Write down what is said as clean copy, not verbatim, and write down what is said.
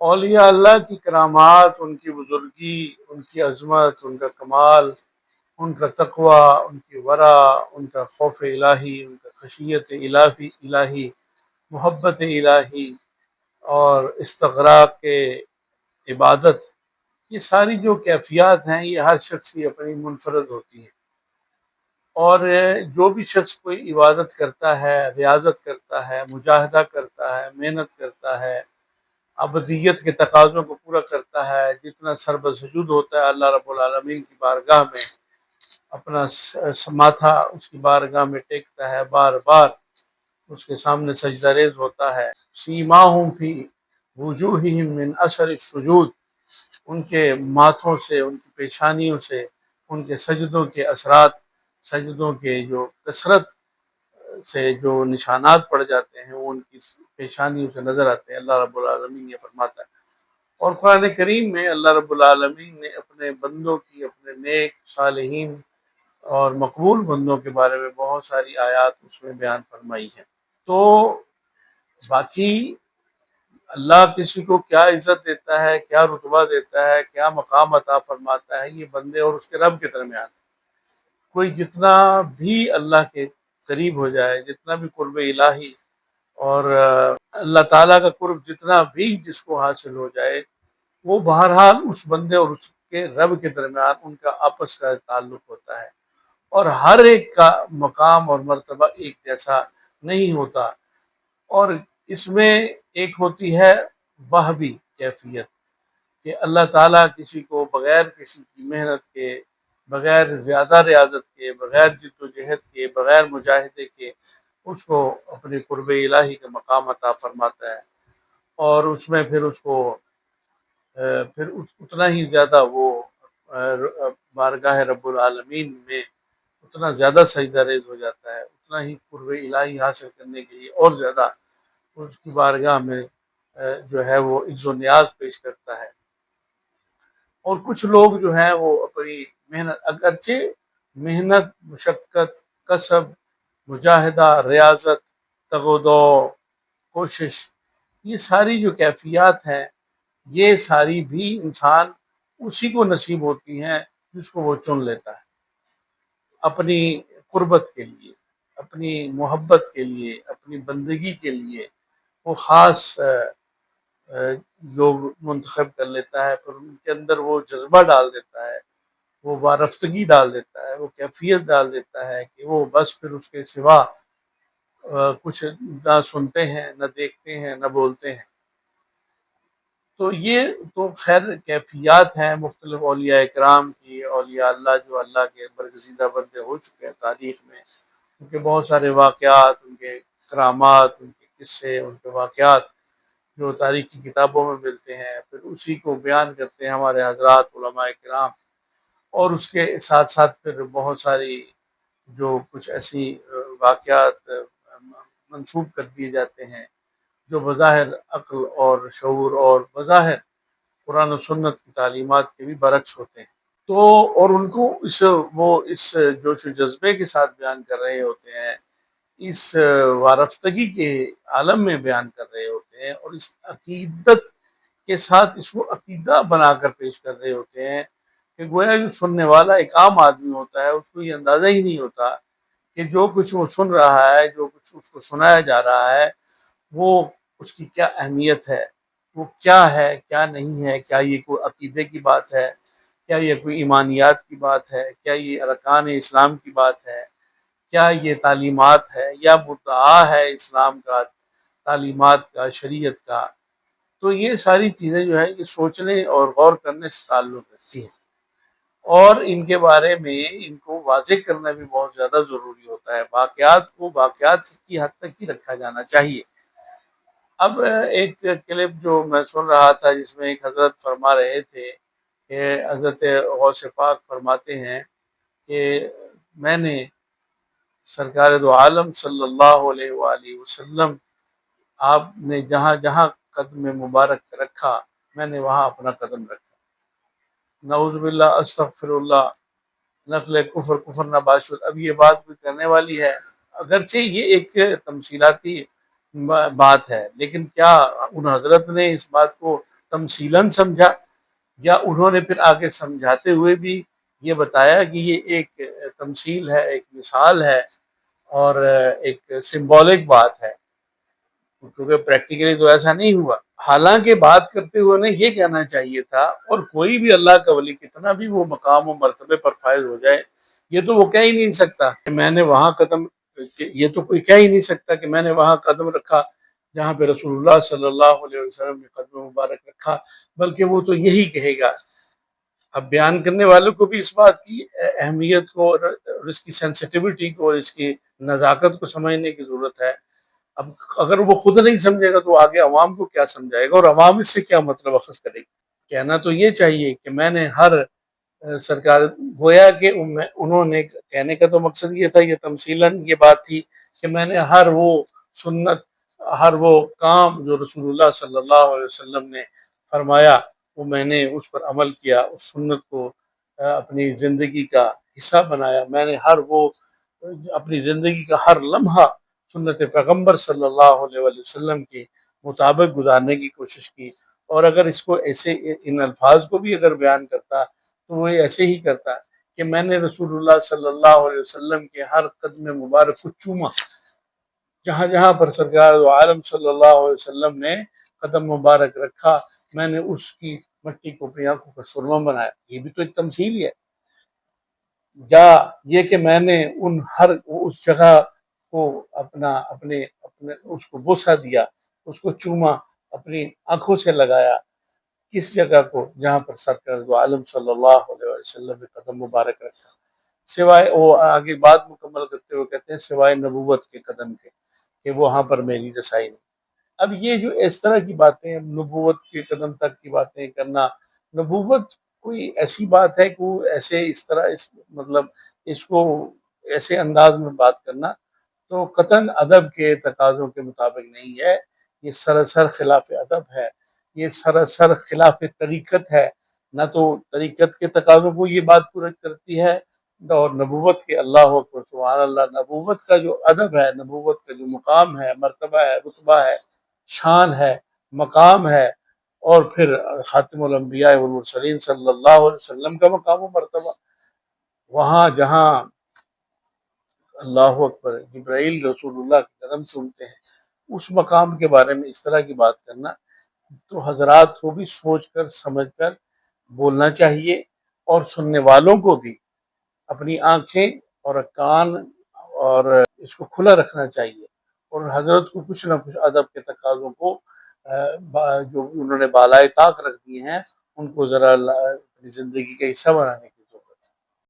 اولیاء اللہ کی کرامات، ان کی بزرگی، ان کی عظمت، ان کا کمال، ان کا تقوی، ان کی ورع، ان کا خوف الہی، ان کا خشیت الہی، محبت الہی اور استغراق کے عبادت، یہ ساری جو کیفیات ہیں یہ ہر شخص کی اپنی منفرد ہوتی ہیں۔ اور جو بھی شخص کوئی عبادت کرتا ہے، ریاضت کرتا ہے، مجاہدہ کرتا ہے، محنت کرتا ہے، ابدیت کے تقاضوں کو پورا کرتا ہے، جتنا سر بسجود ہوتا ہے اللہ رب العالمین کی بارگاہ میں، اپنا ماتھا اس کی بارگاہ میں ٹیکتا ہے، بار بار اس کے سامنے سجدہ ریز ہوتا ہے۔ سیماہم فی وجوہہم من اثر السجود، ان کے ماتھوں سے، ان کی پیشانیوں سے، ان کے سجدوں کے اثرات، سجدوں کے جو کثرت سے جو نشانات پڑ جاتے ہیں وہ ان کی پیشانیوں سے نظر آتے ہیں، اللہ رب العالمین یہ فرماتا ہے۔ اور قرآن کریم میں اللہ رب العالمین نے اپنے بندوں کی، اپنے نیک صالحین اور مقبول بندوں کے بارے میں بہت ساری آیات اس میں بیان فرمائی ہیں۔ تو باقی اللہ کسی کو کیا عزت دیتا ہے، کیا رتبہ دیتا ہے، کیا مقام عطا فرماتا ہے، یہ بندے اور اس کے رب کے درمیان ہے۔ کوئی جتنا بھی اللہ کے قریب ہو جائے، جتنا بھی قرب الہی اور اللہ تعالیٰ کا قرب جتنا بھی جس کو حاصل ہو جائے، وہ بہرحال اس بندے اور اس کے رب کے درمیان ان کا آپس کا تعلق ہوتا ہے، اور ہر ایک کا مقام اور مرتبہ ایک جیسا نہیں ہوتا۔ اور اس میں ایک ہوتی ہے وہبی کیفیت، کہ اللہ تعالیٰ کسی کو بغیر کسی کی محنت کے، بغیر زیادہ ریاضت کے، بغیر جد و جہد کے، بغیر مجاہدے کے اس کو اپنی قرب الہی کا مقام عطا فرماتا ہے، اور اس میں پھر اس کو پھر اتنا ہی زیادہ وہ بارگاہ رب العالمین میں اتنا زیادہ سجدہ ریز ہو جاتا ہے، اتنا ہی قرب الہی حاصل کرنے کے لیے اور زیادہ اس کی بارگاہ میں جو ہے وہ عز و نیاز پیش کرتا ہے۔ اور کچھ لوگ جو ہیں وہ اپنی محنت، اگرچہ محنت، مشقت، کسب، مجاہدہ، ریاضت، تگ و دو، کوشش، یہ ساری جو کیفیات ہیں یہ ساری بھی انسان اسی کو نصیب ہوتی ہیں جس کو وہ چن لیتا ہے، اپنی قربت کے لیے، اپنی محبت کے لیے، اپنی بندگی کے لیے وہ خاص لوگ منتخب کر لیتا ہے، پھر ان کے اندر وہ جذبہ ڈال دیتا ہے، وہ وارفتگی ڈال دیتا ہے، وہ کیفیت ڈال دیتا ہے کہ وہ بس پھر اس کے سوا کچھ نہ سنتے ہیں، نہ دیکھتے ہیں، نہ بولتے ہیں۔ تو یہ تو خیر کیفیات ہیں مختلف اولیاء اکرام کی، اولیاء اللہ جو اللہ کے برگزیدہ بندے ہو چکے ہیں تاریخ میں، ان کے بہت سارے واقعات، ان کے کرامات، ان کے قصے، ان کے واقعات جو تاریخ کی کتابوں میں ملتے ہیں، پھر اسی کو بیان کرتے ہیں ہمارے حضرات علماء کرام، اور اس کے ساتھ ساتھ پھر بہت ساری جو کچھ ایسی واقعات منسوب کر دیے جاتے ہیں جو بظاہر عقل اور شعور اور بظاہر قرآن و سنت کی تعلیمات کے بھی برعکس ہوتے ہیں۔ تو اور ان کو اس جوش و جذبے کے ساتھ بیان کر رہے ہوتے ہیں، اس وارفتگی کے عالم میں بیان کر رہے ہوتے ہیں، اور اس عقیدت کے ساتھ اس کو عقیدہ بنا کر پیش کر رہے ہوتے ہیں کہ گویا جو سننے والا ایک عام آدمی ہوتا ہے اس کو یہ اندازہ ہی نہیں ہوتا کہ جو کچھ وہ سن رہا ہے، جو کچھ اس کو سنایا جا رہا ہے، وہ اس کی کیا اہمیت ہے، وہ کیا ہے، کیا نہیں ہے، کیا یہ کوئی عقیدے کی بات ہے، کیا یہ کوئی ایمانیات کی بات ہے، کیا یہ ارکان اسلام کی بات ہے، کیا یہ تعلیمات ہے، یا مدعا ہے اسلام کا، تعلیمات کا، شریعت کا۔ تو یہ ساری چیزیں جو ہے یہ سوچنے اور غور کرنے سے تعلق رکھتی ہیں، اور ان کے بارے میں ان کو واضح کرنا بھی بہت زیادہ ضروری ہوتا ہے۔ واقعات کو واقعات کی حد تک ہی رکھا جانا چاہیے۔ اب ایک کلپ جو میں سن رہا تھا جس میں ایک حضرت فرما رہے تھے کہ حضرت غوث پاک فرماتے ہیں کہ میں نے سرکار دو عالم صلی اللہ علیہ وآلہ وسلم، آپ نے جہاں جہاں قدم مبارک رکھا میں نے وہاں اپنا قدم رکھا۔ نعوذ باللہ، استغفر اللہ، نقل کفر نباشد۔ اب یہ بات بھی کرنے والی ہے، اگرچہ یہ ایک تمثیلاتی بات ہے، لیکن کیا ان حضرت نے اس بات کو تمثیلاً سمجھا، یا انہوں نے پھر آگے سمجھاتے ہوئے بھی یہ بتایا کہ یہ ایک تمثیل ہے، ایک مثال ہے، اور ایک سمبولک بات ہے، کیونکہ پریکٹیکلی تو ایسا نہیں ہوا۔ حالانکہ بات کرتے ہوئے انہیں یہ کہنا چاہیے تھا، اور کوئی بھی اللہ کا ولی کتنا بھی وہ مقام و مرتبے پر فائز ہو جائے، یہ تو وہ کہہ ہی نہیں سکتا کہ میں نے وہاں قدم، یہ تو کوئی کہہ ہی نہیں سکتا کہ میں نے وہاں قدم رکھا جہاں پہ رسول اللہ صلی اللہ علیہ وسلم نے قدم مبارک رکھا، بلکہ وہ تو یہی کہے گا۔ اب بیان کرنے والوں کو بھی اس بات کی اہمیت کو اور اس کی سینسٹیوٹی کو اور اس کی نزاکت کو سمجھنے کی ضرورت ہے۔ اب اگر وہ خود نہیں سمجھے گا تو آگے عوام کو کیا سمجھائے گا، اور عوام اس سے کیا مطلب اخذ کرے گی؟ کہنا تو یہ چاہیے کہ میں نے ہر سرکار، گویا کہ انہوں نے کہنے کا تو مقصد یہ تھا، یہ تمثیلاً یہ بات تھی کہ میں نے ہر وہ سنت، ہر وہ کام جو رسول اللہ صلی اللہ علیہ وسلم نے فرمایا، وہ میں نے اس پر عمل کیا، اس سنت کو اپنی زندگی کا حصہ بنایا۔ میں نے ہر وہ اپنی زندگی کا ہر لمحہ سنت پیغمبر صلی اللہ علیہ وسلم کے مطابق گزارنے کی کوشش کی۔ اور اگر اس کو ایسے ان الفاظ کو بھی اگر بیان کرتا تو وہ ایسے ہی کرتا کہ میں نے رسول اللہ صلی اللہ علیہ وسلم کے ہر قدم مبارک کو چوما، جہاں جہاں پر سرکار دو عالم صلی اللہ علیہ وسلم نے قدم مبارک رکھا، میں نے اس کی مٹی کو اپنی آنکھوں کا سرما بنایا۔ یہ بھی تو ایک تمثیل ہی ہے۔ یا یہ کہ میں نے ان ہر اس جگہ کو اپنے اس کو بوسہ دیا، اس کو چوما، اپنی آنکھوں سے لگایا، کس جگہ کو؟ جہاں پر سرکار دو عالم صلی اللہ علیہ وسلم نے قدم مبارک رکھا، سوائے وہ آگے بات مکمل کرتے ہوئے کہتے ہیں سوائے نبوت کے قدم کے، کہ وہاں پر میری رسائی نہیں۔ اب یہ جو اس طرح کی باتیں، نبوت کے قدم تک کی باتیں کرنا، نبوت کوئی ایسی بات ہے کہ ایسے اس طرح مطلب اس کو ایسے انداز میں بات کرنا تو قطعاً ادب کے تقاضوں کے مطابق نہیں ہے، یہ سراسر خلاف ادب ہے، یہ سراسر خلاف طریقت ہے۔ نہ تو طریقت کے تقاضوں کو یہ بات پورا کرتی ہے، اور نبوت کے، اللہ اکبر سبحان اللہ، نبوت کا جو ادب ہے، نبوت کا جو مقام ہے، مرتبہ ہے، رتبہ ہے، شان ہے، مقام ہے، اور پھر خاتم الانبیاء والمرسلین صلی اللہ علیہ وسلم کا مقام و مرتبہ، وہاں جہاں اللہ اکبر جبرائیل رسول اللہ کے قدم چومتے ہیں، اس مقام کے بارے میں اس طرح کی بات کرنا تو حضرات کو بھی سوچ کر سمجھ کر بولنا چاہیے، اور سننے والوں کو بھی اپنی آنکھیں اور کان اور اس کو کھلا رکھنا چاہیے، اور حضرت کو کچھ نہ کچھ ادب کے تقاضوں کو جو انہوں نے بالائے طاق رکھ دیے ہیں ان کو ذرا اپنی زندگی کا حصہ بنانے